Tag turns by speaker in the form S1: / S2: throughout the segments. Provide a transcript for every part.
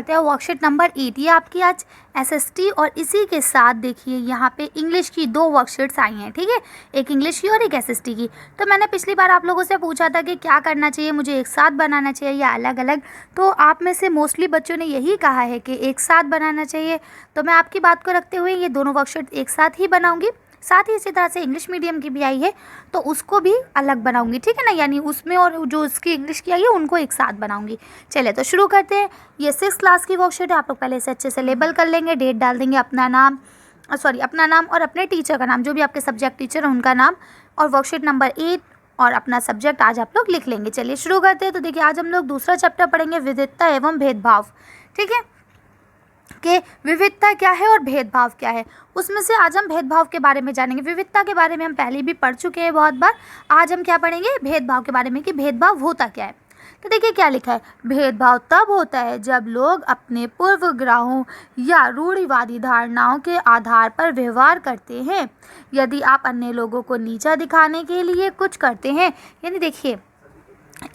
S1: करते हैं worksheet number 8। ये आपकी आज एसएसटी और इसी के साथ देखिए यहाँ पे इंग्लिश की 2 वर्कशीट्स आई हैं, ठीक है, एक इंग्लिश की और एक एसएसटी की। तो मैंने पिछली बार आप लोगों से पूछा था कि क्या करना चाहिए, मुझे एक साथ बनाना चाहिए या अलग अलग। तो आप में से मोस्टली बच्चों ने यही कहा है कि एक साथ बनाना चाहिए। तो मैं आपकी बात को रखते हुए ये दोनों वर्कशीट एक साथ ही बनाऊंगी। साथ ही इसी तरह से इंग्लिश मीडियम की भी आई है तो उसको भी अलग बनाऊंगी, ठीक है ना, यानी उसमें और जो उसकी इंग्लिश की आई है उनको एक साथ बनाऊंगी। चलिए तो शुरू करते हैं। ये 6th क्लास की वर्कशीट है, आप लोग पहले इसे अच्छे से लेबल कर लेंगे, डेट डाल देंगे, अपना नाम और अपने टीचर का नाम, जो भी आपके सब्जेक्ट टीचर है उनका नाम, और वर्कशीट नंबर 8 और अपना सब्जेक्ट आज आप लोग लिख लेंगे। चलिए शुरू करते हैं। तो देखिए आज हम लोग दूसरा चैप्टर पढ़ेंगे, विविधता एवं भेदभाव, ठीक है, कि विविधता क्या है और भेदभाव क्या है। उसमें से आज हम भेदभाव के बारे में जानेंगे। विविधता के बारे में हम पहले भी पढ़ चुके हैं बहुत बार। आज हम क्या पढ़ेंगे, भेदभाव के बारे में कि भेदभाव होता क्या है। तो देखिए क्या लिखा है, भेदभाव तब होता है जब लोग अपने पूर्वग्रहों या रूढ़िवादी धारणाओं के आधार पर व्यवहार करते हैं। यदि आप अन्य लोगों को नीचा दिखाने के लिए कुछ करते हैं, यानी देखिए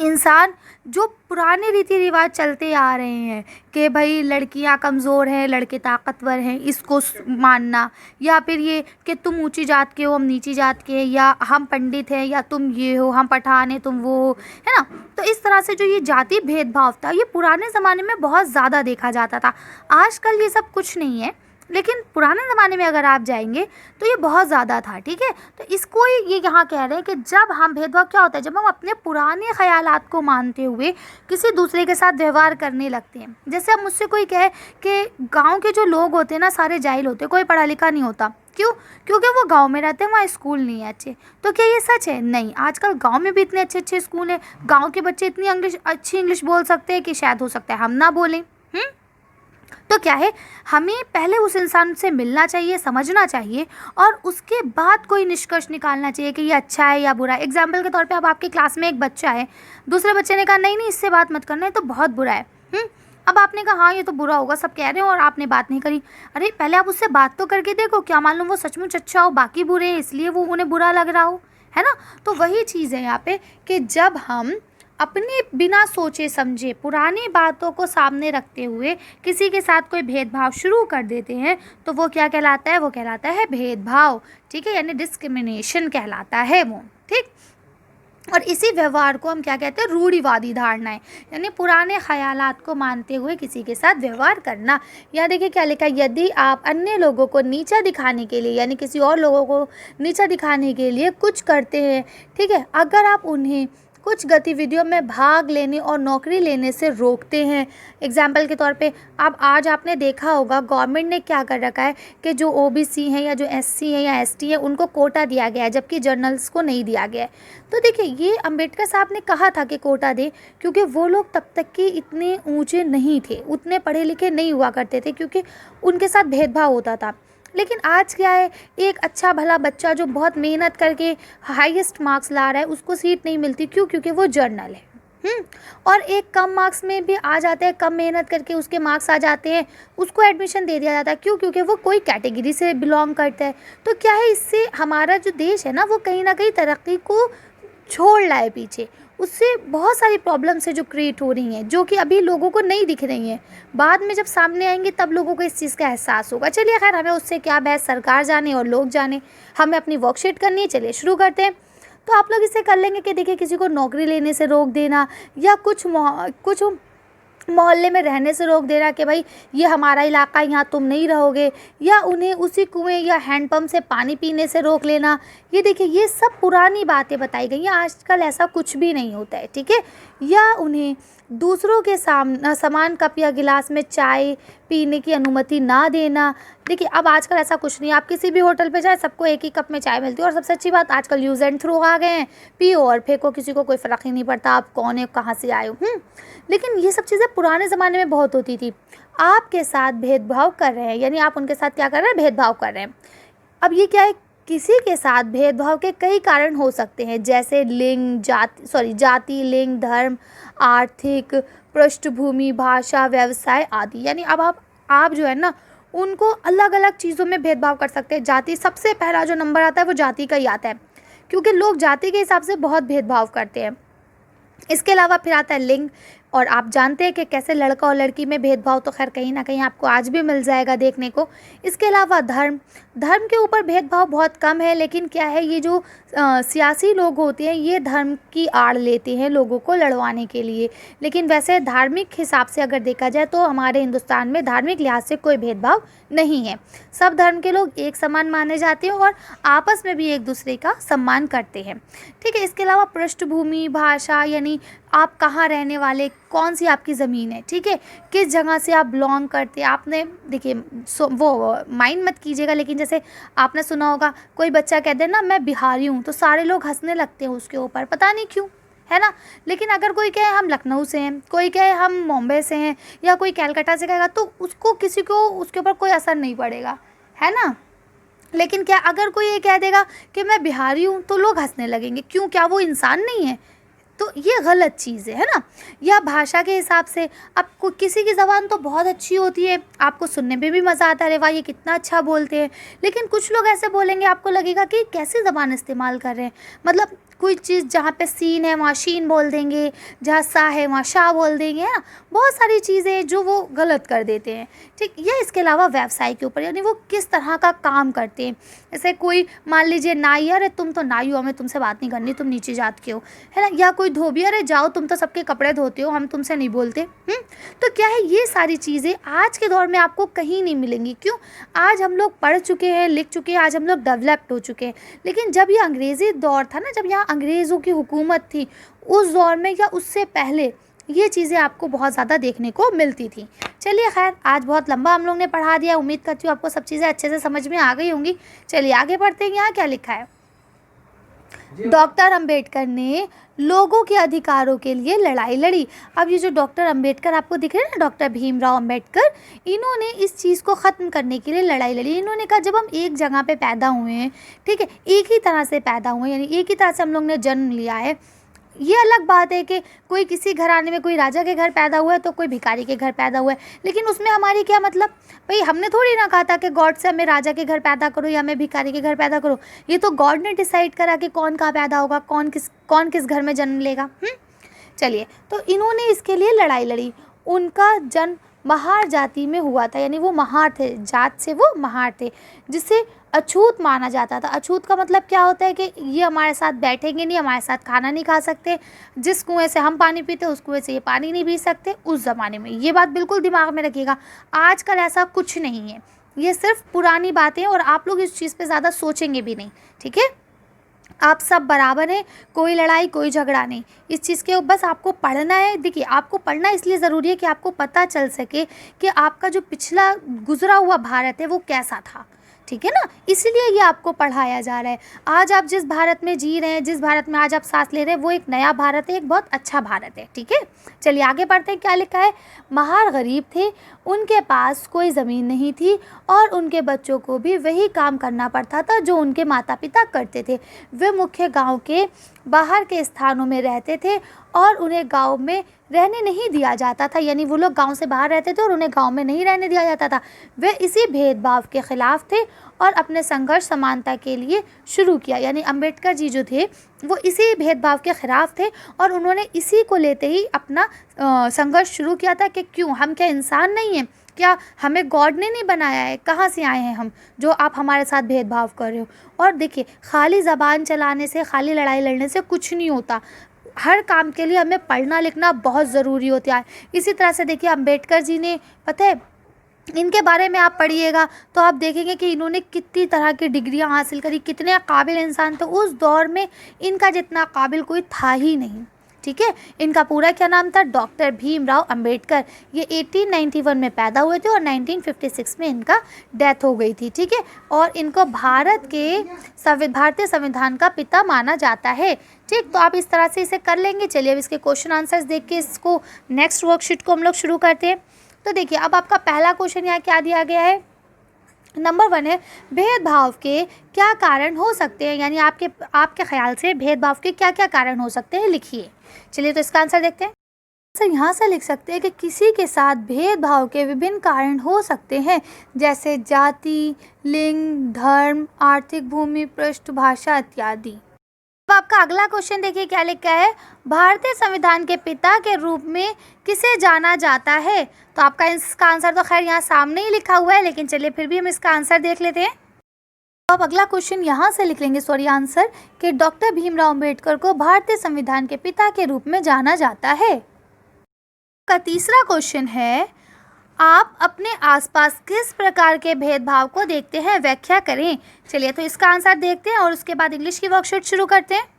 S1: इंसान जो पुराने रीति रिवाज चलते आ रहे हैं कि भाई लड़कियां कमज़ोर हैं, लड़के ताकतवर हैं, इसको मानना, या फिर ये कि तुम ऊंची जात के हो हम नीची जात के हैं, या हम पंडित हैं या तुम ये हो, हम पठान हैं तुम वो हो, है ना। तो इस तरह से जो ये जाति भेदभाव था ये पुराने ज़माने में बहुत ज़्यादा देखा जाता था। आजकल ये सब कुछ नहीं है, लेकिन पुराने ज़माने में अगर आप जाएंगे तो ये बहुत ज़्यादा था, ठीक है। तो इसको ये यहाँ कह रहे हैं कि जब हम भेदभाव क्या होता है, जब हम अपने पुराने ख़यालात को मानते हुए किसी दूसरे के साथ व्यवहार करने लगते हैं। जैसे अब मुझसे कोई कहे कि गांव के जो लोग होते हैं ना सारे जाहिल होते हैं, कोई पढ़ा लिखा नहीं होता, क्यों, क्योंकि वो गांव में रहते हैं, वहाँ स्कूल नहीं है अच्छे। तो क्या ये सच है? नहीं, आजकल गांव में भी इतने अच्छे अच्छे स्कूल हैं, गाँव के बच्चे इतनी अच्छी इंग्लिश बोल सकते हैं कि शायद हो सकता है हम ना बोलें। तो क्या है, हमें पहले उस इंसान से मिलना चाहिए, समझना चाहिए, और उसके बाद कोई निष्कर्ष निकालना चाहिए कि ये अच्छा है या बुरा है। एग्जाम्पल के तौर पे अब आपकी क्लास में एक बच्चा है, दूसरे बच्चे ने कहा नहीं नहीं इससे बात मत करना है तो बहुत बुरा है। अब आपने कहा हाँ ये तो बुरा होगा, सब कह रहे हो, और आपने बात नहीं करी। अरे पहले आप उससे बात तो करके देखो, क्या मालूम वो सचमुच अच्छा हो, बाकी बुरे हैं इसलिए वो उन्हें बुरा लग रहा हो, है ना। तो वही चीज़ है यहाँ पे कि जब हम अपने बिना सोचे समझे पुरानी बातों को सामने रखते हुए किसी के साथ कोई भेदभाव शुरू कर देते हैं तो वो क्या कहलाता है, वो कहलाता है भेदभाव, ठीक है, यानी डिस्क्रिमिनेशन कहलाता है वो, ठीक। और इसी व्यवहार को हम क्या कहते हैं, रूढ़िवादी धारणाएं, यानी पुराने ख्यालात को मानते हुए किसी के साथ व्यवहार करना। यहाँ देखिए क्या लिखा है, यदि आप अन्य लोगों को नीचा दिखाने के लिए, यानी किसी और लोगों को नीचा दिखाने के लिए कुछ करते हैं, ठीक है, अगर आप उन्हें कुछ गतिविधियों में भाग लेने और नौकरी लेने से रोकते हैं। एग्जाम्पल के तौर पे अब आज आपने देखा होगा गवर्नमेंट ने क्या कर रखा है कि जो ओबीसी हैं या जो एससी हैं या एसटी हैं उनको कोटा दिया गया है, जबकि जर्नल्स को नहीं दिया गया है। तो देखिए ये अंबेडकर साहब ने कहा था कि कोटा दे, क्योंकि वो लोग तब तक कि इतने ऊँचे नहीं थे, उतने पढ़े लिखे नहीं हुआ करते थे, क्योंकि उनके साथ भेदभाव होता था। लेकिन आज क्या है, एक अच्छा भला बच्चा जो बहुत मेहनत करके हाईएस्ट मार्क्स ला रहा है उसको सीट नहीं मिलती, क्यों, क्योंकि वो जर्नल है। और एक कम मार्क्स में भी आ जाते हैं, कम मेहनत करके उसके मार्क्स आ जाते हैं, उसको एडमिशन दे दिया जाता है, क्यों, क्योंकि वो कोई कैटेगरी से बिलोंग करता है। तो क्या है, इससे हमारा जो देश है ना वो कहीं ना कहीं तरक्की को छोड़ रहा है पीछे। उससे बहुत सारी प्रॉब्लम्स है जो क्रिएट हो रही हैं, जो कि अभी लोगों को नहीं दिख रही हैं, बाद में जब सामने आएंगे तब लोगों को इस चीज़ का एहसास होगा। चलिए खैर, हमें उससे क्या बहस, सरकार जाने और लोग जाने, हमें अपनी वर्कशीट करनी है। चलिए शुरू करते हैं। तो आप लोग इसे कर लेंगे कि देखिए किसी को नौकरी लेने से रोक देना, या कुछ मोहल्ले में रहने से रोक देना कि भाई ये हमारा इलाका, यहाँ तुम नहीं रहोगे, या उन्हें उसी कुएं या हैंडपंप से पानी पीने से रोक लेना। ये देखिए ये सब पुरानी बातें बताई गई हैं, आजकल ऐसा कुछ भी नहीं होता है, ठीक है। या उन्हें दूसरों के सामान कप या गिलास में चाय पीने की अनुमति ना देना। देखिए अब आजकल ऐसा कुछ नहीं, आप किसी भी होटल पे जाए सबको एक ही कप में चाय मिलती है, और सबसे अच्छी बात आजकल यूज़ एंड थ्रो आ गए हैं, पियो और फेंको, किसी को कोई फ़र्क ही नहीं पड़ता आप कौन है, कहाँ से आए हो। लेकिन ये सब चीज़ें पुराने ज़माने में बहुत होती थी। आपके साथ भेदभाव कर रहे हैं, यानी आप उनके साथ क्या कर रहे हैं, भेदभाव कर रहे हैं। अब ये क्या है, किसी के साथ भेदभाव के कई कारण हो सकते हैं, जैसे जाति, लिंग, धर्म, आर्थिक पृष्ठभूमि, भाषा, व्यवसाय आदि। यानी अब आप जो है ना उनको अलग अलग चीज़ों में भेदभाव कर सकते हैं। जाति, सबसे पहला जो नंबर आता है वो जाति का ही आता है, क्योंकि लोग जाति के हिसाब से बहुत भेदभाव करते हैं। इसके अलावा फिर आता है लिंग, और आप जानते हैं कि कैसे लड़का और लड़की में भेदभाव तो खैर कहीं ना कहीं आपको आज भी मिल जाएगा देखने को। इसके अलावा धर्म के ऊपर भेदभाव बहुत कम है, लेकिन क्या है, ये जो सियासी लोग होते हैं ये धर्म की आड़ लेते हैं लोगों को लड़वाने के लिए। लेकिन वैसे धार्मिक हिसाब से अगर देखा जाए तो हमारे हिंदुस्तान में धार्मिक लिहाज से कोई भेदभाव नहीं है। सब धर्म के लोग एक समान माने जाते हैं और आपस में भी एक दूसरे का सम्मान करते हैं। ठीक है, इसके अलावा पृष्ठभूमि, भाषा, यानी आप कहाँ रहने वाले, कौन सी आपकी ज़मीन है, ठीक है, किस जगह से आप बिलोंग करते हैं। आपने देखिए वो माइंड मत कीजिएगा, लेकिन जैसे आपने सुना होगा कोई बच्चा कह दे ना मैं बिहारी हूँ, तो सारे लोग हंसने लगते हैं उसके ऊपर, पता नहीं क्यों, है ना। लेकिन अगर कोई कहे हम लखनऊ से हैं, कोई कहे हम बॉम्बे से हैं, या कोई कैलकाटा से कहेगा, तो उसको किसी को उसके ऊपर कोई असर नहीं पड़ेगा, है ना। लेकिन क्या अगर कोई ये कह देगा कि मैं बिहारी हूँ, तो लोग हंसने लगेंगे, क्यों, क्या वो इंसान नहीं है। तो ये गलत चीज़ है ना। या भाषा के हिसाब से आपको किसी की ज़बान तो बहुत अच्छी होती है, आपको सुनने में भी मज़ा आता है, अरे वाह ये कितना अच्छा बोलते हैं। लेकिन कुछ लोग ऐसे बोलेंगे आपको लगेगा कि कैसी ज़बान इस्तेमाल कर रहे हैं, मतलब कोई चीज़ जहाँ पे सीन है वहाँ शीन बोल देंगे, जहाँ सा है वहाँ शाह बोल देंगे, है ना। बहुत सारी चीज़ें जो वो गलत कर देते हैं, ठीक। या इसके अलावा व्यवसाय के ऊपर, यानी वो किस तरह का काम करते हैं। जैसे कोई मान लीजिए नाई, अरे तुम तो नाई हो, हमें तुमसे बात नहीं करनी, तुम नीची जात के हो, है ना। या कोई धोबी, अरे जाओ तुम तो सबके कपड़े धोते हो, हम तुमसे नहीं बोलते। तो क्या है, ये सारी चीज़ें आज के दौर में आपको कहीं नहीं मिलेंगी। क्यों, आज हम लोग पढ़ चुके हैं, लिख चुके हैं, आज हम लोग डेवलप्ड हो चुके हैं। लेकिन जब ये अंग्रेज़ी दौर था ना, जब यहाँ अंग्रेज़ों की हुकूमत थी, उस दौर में या उससे पहले ये चीज़ें आपको बहुत ज़्यादा देखने को मिलती थी। चलिए खैर, आज बहुत लंबा हम लोग ने पढ़ा दिया, उम्मीद करती हूँ आपको सब चीज़ें अच्छे से समझ में आ गई होंगी। चलिए आगे बढ़ते हैं। यहाँ क्या लिखा है, डॉक्टर अंबेडकर ने लोगों के अधिकारों के लिए लड़ाई लड़ी। अब ये जो डॉक्टर अंबेडकर आपको दिख रहे हैं ना, डॉक्टर भीमराव अंबेडकर, इन्होंने इस चीज़ को ख़त्म करने के लिए लड़ाई लड़ी। इन्होंने कहा जब हम एक जगह पे पैदा हुए हैं, ठीक है, एक ही तरह से पैदा हुए हैं, यानी एक ही तरह से हम लोग ने जन्म लिया है। ये अलग बात है कि कोई किसी घराने में, कोई राजा के घर पैदा हुआ है तो कोई भिखारी के घर पैदा हुआ है, लेकिन उसमें हमारी क्या मतलब। भाई हमने थोड़ी ना कहा था कि गॉड से हमें राजा के घर पैदा करो या हमें भिखारी के घर पैदा करो। ये तो गॉड ने डिसाइड करा कि कौन कहाँ पैदा होगा, कौन किस घर में जन्म लेगा। चलिए, तो इन्होंने इसके लिए लड़ाई लड़ी। उनका जन्म महार जाति में हुआ था, यानी वो महार थे, जात से वो महार थे, जिसे अछूत माना जाता था। अछूत का मतलब क्या होता है कि ये हमारे साथ बैठेंगे नहीं, हमारे साथ खाना नहीं खा सकते, जिस कुएं से हम पानी पीते उस कुएं से ये पानी नहीं पी सकते उस ज़माने में। ये बात बिल्कुल दिमाग में रखिएगा, आजकल ऐसा कुछ नहीं है, ये सिर्फ पुरानी बातें, और आप लोग इस चीज़ पे ज़्यादा सोचेंगे भी नहीं, ठीक है। आप सब बराबर हैं, कोई लड़ाई कोई झगड़ा नहीं, इस चीज़ के बस आपको पढ़ना है। देखिए, आपको पढ़ना इसलिए ज़रूरी है कि आपको पता चल सके कि आपका जो पिछला गुजरा हुआ भारत है वो कैसा था, ठीक है ना। इसीलिए ये आपको पढ़ाया जा रहा है। आज आप जिस भारत में जी रहे हैं, जिस भारत में आज आप सांस ले रहे हैं, वो एक नया भारत है, एक बहुत अच्छा भारत है, ठीक है। चलिए आगे बढ़ते हैं। क्या लिखा है, महार गरीब थे, उनके पास कोई ज़मीन नहीं थी और उनके बच्चों को भी वही काम करना पड़ता था जो उनके माता पिता करते थे। वे मुख्य गांव के बाहर के स्थानों में रहते थे और उन्हें गांव में रहने नहीं दिया जाता था, यानी वो लोग गांव से बाहर रहते थे और उन्हें गांव में नहीं रहने दिया जाता था। वे इसी भेदभाव के ख़िलाफ़ थे और अपने संघर्ष समानता के लिए शुरू किया, यानी अंबेडकर जी जो थे वो इसी भेदभाव के ख़िलाफ़ थे और उन्होंने इसी को लेते ही अपना संघर्ष शुरू किया था कि क्यों, हम क्या इंसान नहीं हैं, क्या हमें गॉड ने नहीं बनाया है, कहाँ से आए हैं हम जो आप हमारे साथ भेदभाव कर रहे हो। और देखिए, खाली ज़बान चलाने से, खाली लड़ाई लड़ने से कुछ नहीं होता, हर काम के लिए हमें पढ़ना लिखना बहुत ज़रूरी होता है। इसी तरह से देखिए, अंबेडकर जी ने, पता है, इनके बारे में आप पढ़िएगा तो आप देखेंगे कि इन्होंने कितनी तरह की डिग्रियां हासिल करी, कितने काबिल इंसान थे। उस दौर में इनका जितना काबिल कोई था ही नहीं, ठीक है। इनका पूरा क्या नाम था, डॉक्टर भीमराव अंबेडकर। ये 1891 में पैदा हुए थे और 1956 में इनका डेथ हो गई थी, ठीक है। और इनको भारतीय संविधान का पिता माना जाता है, ठीक। तो आप इस तरह से इसे कर लेंगे। चलिए अब इसके क्वेश्चन आंसर्स देख के इसको नेक्स्ट वर्कशीट को हम लोग शुरू करते हैं। तो देखिए, अब आपका पहला क्वेश्चन यहाँ क्या दिया गया है, नंबर 1 है, भेदभाव के क्या कारण हो सकते हैं, यानी आपके ख्याल से भेदभाव के क्या क्या कारण हो सकते हैं, लिखिए। चलिए तो इसका आंसर देखते हैं। सर यहाँ से लिख सकते हैं कि किसी के साथ भेदभाव के विभिन्न कारण हो सकते हैं, जैसे जाति, लिंग, धर्म, आर्थिक भूमि, पृष्ठ, भाषा इत्यादि। अब आपका अगला क्वेश्चन देखिए क्या लिखा है, भारतीय संविधान के पिता के रूप में किसे जाना जाता है। तो आपका इसका आंसर तो खैर यहाँ सामने ही लिखा हुआ है, लेकिन चलिए फिर भी हम इसका आंसर देख लेते हैं। तो आप अगला क्वेश्चन यहाँ से लिख लेंगे, सॉरी आंसर, कि डॉक्टर भीमराव अंबेडकर को भारतीय संविधान के पिता के रूप में जाना जाता है। का तीसरा क्वेश्चन है, आप अपने आसपास किस प्रकार के भेदभाव को देखते हैं, व्याख्या करें। चलिए तो इसका आंसर देखते हैं और उसके बाद इंग्लिश की वर्कशीट शुरू करते हैं।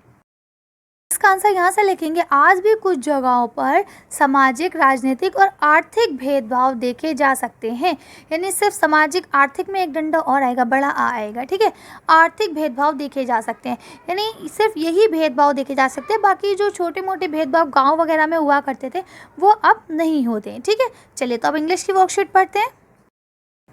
S1: इसका आंसर यहाँ से लिखेंगे, आज भी कुछ जगहों पर सामाजिक, राजनीतिक और आर्थिक भेदभाव देखे जा सकते हैं। यानी सिर्फ सामाजिक, आर्थिक में एक डंडा और आएगा, बड़ा आ आएगा, ठीक है। आर्थिक भेदभाव देखे जा सकते हैं, यानी सिर्फ यही भेदभाव देखे जा सकते हैं, बाकी जो छोटे मोटे भेदभाव गाँव वगैरह में हुआ करते थे वो अब नहीं होते हैं, ठीक है। चलिए तो अब इंग्लिश की वर्कशीट पढ़ते हैं।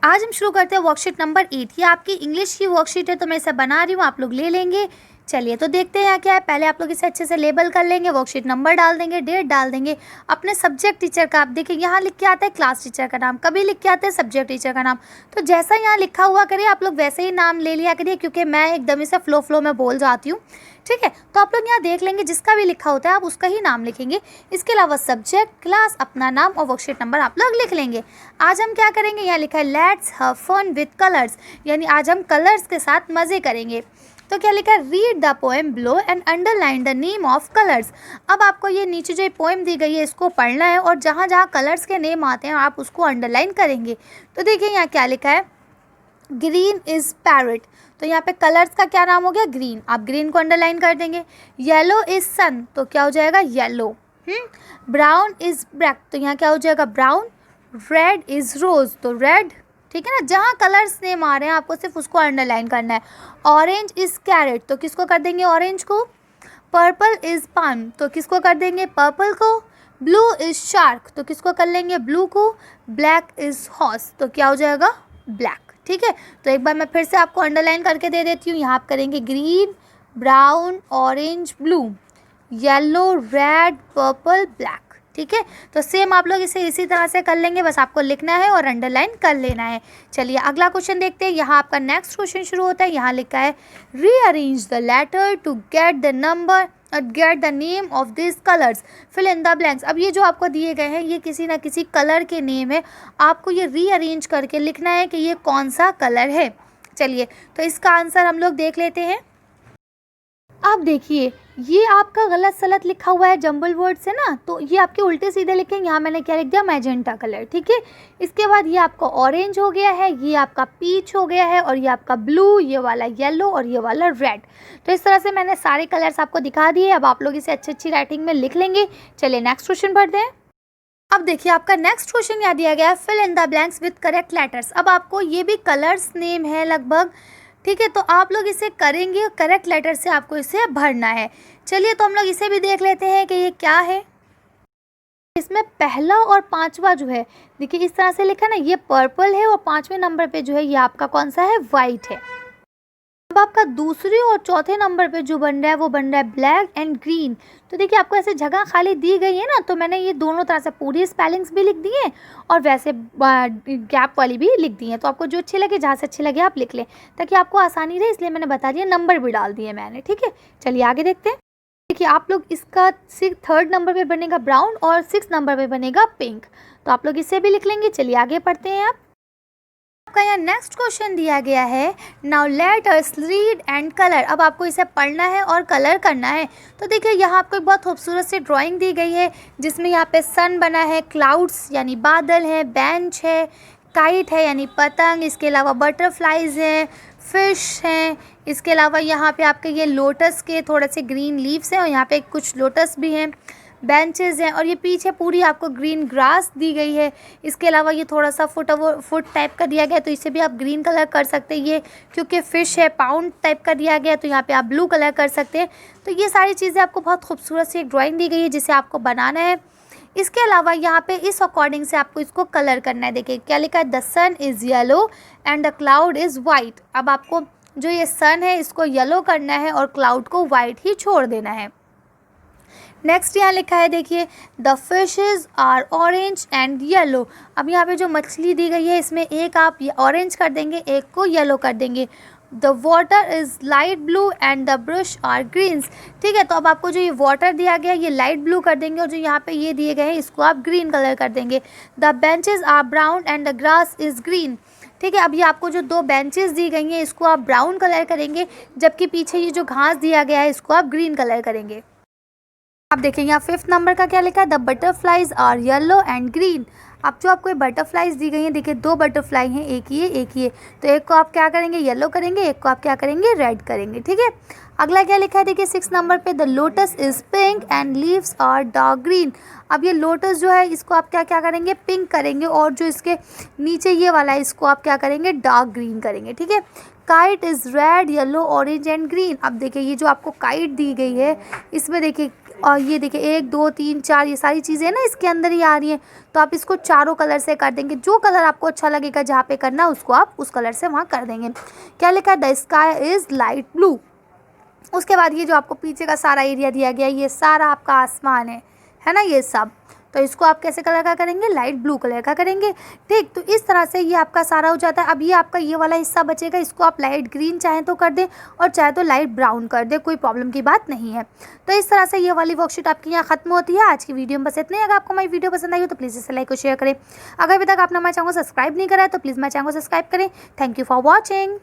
S1: आज हम शुरू करते हैं वर्कशीट नंबर 8। ये आपकी इंग्लिश की वर्कशीट है, तो मैं इसे बना रही हूँ, आप लोग ले लेंगे। चलिए तो देखते हैं यहाँ क्या है। पहले आप लोग इसे अच्छे से लेबल कर लेंगे, वर्कशीट नंबर डाल देंगे, डेट डाल देंगे, अपने सब्जेक्ट टीचर का। आप देखिए यहाँ लिख के आता है क्लास टीचर का नाम, कभी लिख के आता है सब्जेक्ट टीचर का नाम। तो जैसा यहाँ लिखा हुआ करिए आप लोग वैसे ही नाम ले लिया करिए, क्योंकि मैं एकदम से फ्लो में बोल जाती हूँ, ठीक है। तो आप लोग यहाँ देख लेंगे, जिसका भी लिखा होता है आप उसका ही नाम लिखेंगे। इसके अलावा सब्जेक्ट, क्लास, अपना नाम और वर्कशीट नंबर आप लोग लिख लेंगे। आज हम क्या करेंगे, यहाँ लिखा है let's have fun with colours, यानी आज हम कलर्स के साथ मज़े करेंगे। तो क्या लिखा है, read the poem below and underline the name of colours. अब आपको ये नीचे जो पोएम दी गई है इसको पढ़ना है, और जहाँ जहाँ कलर्स के नेम आते हैं आप उसको अंडरलाइन करेंगे। तो देखिए यहाँ क्या लिखा है, ग्रीन इज़ पैरेट, तो यहाँ पे कलर्स का क्या नाम हो गया, ग्रीन, आप ग्रीन को अंडरलाइन कर देंगे। येलो इज़ सन, तो क्या हो जाएगा, येलो। ब्राउन इज़ ब्लैक, तो यहाँ क्या हो जाएगा, ब्राउन। रेड इज़ रोज़, तो रेड, ठीक है ना। जहाँ कलर्स नेम आ रहे हैं आपको सिर्फ उसको अंडरलाइन करना है। ऑरेंज इज़ कैरेट, तो किसको कर देंगे, ऑरेंज को। पर्पल इज़ पाम, तो किसको कर देंगे, पर्पल को। ब्लू इज़ शार्क, तो किसको कर लेंगे, ब्लू को। ब्लैक इज़ हॉर्स, तो क्या हो जाएगा, ब्लैक, ठीक है। तो एक बार मैं फिर से आपको अंडरलाइन करके दे देती हूँ। यहाँ आप करेंगे green, brown, orange, blue, yellow, red, purple, black, ठीक है। तो सेम आप लोग इसे इसी तरह से कर लेंगे, बस आपको लिखना है और अंडरलाइन कर लेना है। चलिए अगला क्वेश्चन देखते हैं। यहाँ आपका नेक्स्ट क्वेश्चन शुरू होता है। यहाँ लिखा है rearrange the letter to get the number get the name of this colours, fill in the blanks. अब ये जो आपको दिए गए हैं ये किसी ना किसी कलर के नेम है, आपको ये रीअरेंज करके लिखना है कि ये कौन सा कलर है। चलिए तो इसका आंसर हम लोग देख लेते हैं। अब देखिए ये आपका गलत सलत लिखा हुआ है जंबल वर्ड से ना, तो ये आपके उल्टे सीधे लिखे। यहाँ मैंने क्या लिख दिया, मैजेंटा कलर, ठीक है। इसके बाद ये आपका ऑरेंज हो गया है, ये आपका पीच हो गया है, और ये आपका ब्लू, ये वाला येलो और ये वाला रेड। तो इस तरह से मैंने सारे कलर्स आपको दिखा दिए। अब आप लोग इसे अच्छी अच्छी राइटिंग में लिख लेंगे। चलिए नेक्स्ट क्वेश्चन पढ़ते हैं। अब देखिए आपका नेक्स्ट क्वेश्चन यहाँ दिया गया है, fill in the blanks with correct letters. अब आपको ये भी कलर्स नेम है लगभग, ठीक है। तो आप लोग इसे करेंगे, करेक्ट लेटर से आपको इसे भरना है। चलिए तो हम लोग इसे भी देख लेते हैं कि ये क्या है। इसमें पहला और पांचवा जो है देखिए इस तरह से लिखा ना, ये पर्पल है, और पांचवें नंबर पे जो है ये आपका कौन सा है, वाइट है। अब आपका दूसरे और चौथे नंबर पे जो बन रहा है वो बन रहा है ब्लैक एंड ग्रीन। तो देखिए आपको ऐसे जगह खाली दी गई है ना, तो मैंने ये दोनों तरह से पूरी स्पेलिंग्स भी लिख दी हैं और वैसे गैप वाली भी लिख दी हैं। तो आपको जो अच्छी लगे, जहाँ से अच्छी लगे आप लिख लें, ताकि आपको आसानी रहे, इसलिए मैंने बता दिया, नंबर भी डाल दिए मैंने, ठीक है। चलिए आगे देखते हैं। देखिए आप लोग इसका थर्ड नंबर पे बनेगा ब्राउन और 6 नंबर पे बनेगा पिंक, तो आप लोग इसे भी लिख लेंगे। चलिए आगे पढ़ते हैं। आपका यहाँ नेक्स्ट क्वेश्चन दिया गया है, now let us read and colour. अब आपको इसे पढ़ना है और कलर करना है। तो देखिए यहाँ आपको एक बहुत खूबसूरत सी ड्राइंग दी गई है, जिसमें यहाँ पे सन बना है, क्लाउड्स यानी बादल है, बेंच है, काइट है यानी पतंग, इसके अलावा बटरफ्लाइज हैं, फिश हैं, इसके अलावा यहाँ पे आपके ये लोटस के थोड़े से ग्रीन लीव्स हैं, और यहाँ पे कुछ लोटस भी हैं, बेंचेस हैं, और ये पीछे पूरी आपको ग्रीन ग्रास दी गई है। इसके अलावा ये थोड़ा सा फुट टाइप का दिया गया है, तो इसे भी आप ग्रीन कलर कर सकते हैं। ये क्योंकि फ़िश है, पाउंड टाइप का दिया गया है, तो यहाँ पे आप ब्लू कलर कर सकते हैं। तो ये सारी चीज़ें आपको बहुत खूबसूरत सी एक ड्राइंग दी गई है, जिसे आपको बनाना है। इसके अलावा यहाँ पे इस अकॉर्डिंग से आपको इसको कलर करना है। देखिए क्या लिखा है, the sun is yellow and the cloud is white. अब आपको जो ये सन है इसको येलो करना है और क्लाउड को वाइट ही छोड़ देना है। नेक्स्ट यहाँ लिखा है, देखिए the fishes are orange and yellow. अब यहाँ पे जो मछली दी गई है इसमें एक आप ऑरेंज कर देंगे, एक को येलो कर देंगे। The water is light blue and the brush are greens. ठीक है, तो अब आपको जो ये वाटर दिया गया है ये लाइट ब्लू कर देंगे और जो यहाँ पे ये दिए गए हैं इसको आप ग्रीन कलर कर देंगे। The benches are brown and the grass is green. ठीक है, अब ये आपको जो 2 बेंचेस दी गई हैं इसको आप ब्राउन कलर करेंगे, जबकि पीछे ये जो घास दिया गया है इसको आप ग्रीन कलर करेंगे। आप देखेंगे यहाँ 5th नंबर का क्या लिखा है, the butterflies are yellow and green. अब जो आपको बटरफ्लाइज दी गई हैं, देखिए 2 बटरफ्लाई हैं, एक ही है एक ही है, तो एक को आप क्या करेंगे येलो करेंगे, एक को आप क्या करेंगे रेड करेंगे। ठीक है, अगला क्या लिखा है, देखिए 6 नंबर पे the lotus is pink and leaves are dark green. अब ये लोटस जो है इसको आप क्या क्या करेंगे पिंक करेंगे और जो इसके नीचे ये वाला है इसको आप क्या करेंगे डार्क ग्रीन करेंगे। ठीक है, kite is red yellow orange and green. अब देखिए ये जो आपको काइट दी गई है इसमें देखिए और ये देखिए 1 2 3 4 ये सारी चीज़ें ना इसके अंदर ही आ रही हैं, तो आप इसको चारों कलर से कर देंगे। जो कलर आपको अच्छा लगेगा जहाँ पे करना उसको आप उस कलर से वहाँ कर देंगे। क्या लिखा है, the sky is light blue. उसके बाद ये जो आपको पीछे का सारा एरिया दिया गया ये सारा आपका आसमान है ना ये सब, तो इसको आप कैसे कलर का करेंगे लाइट ब्लू कलर का करेंगे। ठीक, तो इस तरह से ये आपका सारा हो जाता है। अब ये आपका ये वाला हिस्सा बचेगा, इसको आप लाइट ग्रीन चाहें तो कर दें और चाहे तो लाइट ब्राउन कर दें, कोई प्रॉब्लम की बात नहीं है। तो इस तरह से ये वाली वर्कशीट आपकी यहाँ खत्म होती है। आज की वीडियो में बस इतने। अगर आपको हमारी वीडियो पसंद आई हो तो प्लीज़ इसे लाइक और शेयर करें। अगर अभी तक आपने हमारे चैनल को सब्सक्राइब नहीं करा है तो प्लीज़ हमारे चैनल को सब्सक्राइब करें। Thank you for watching.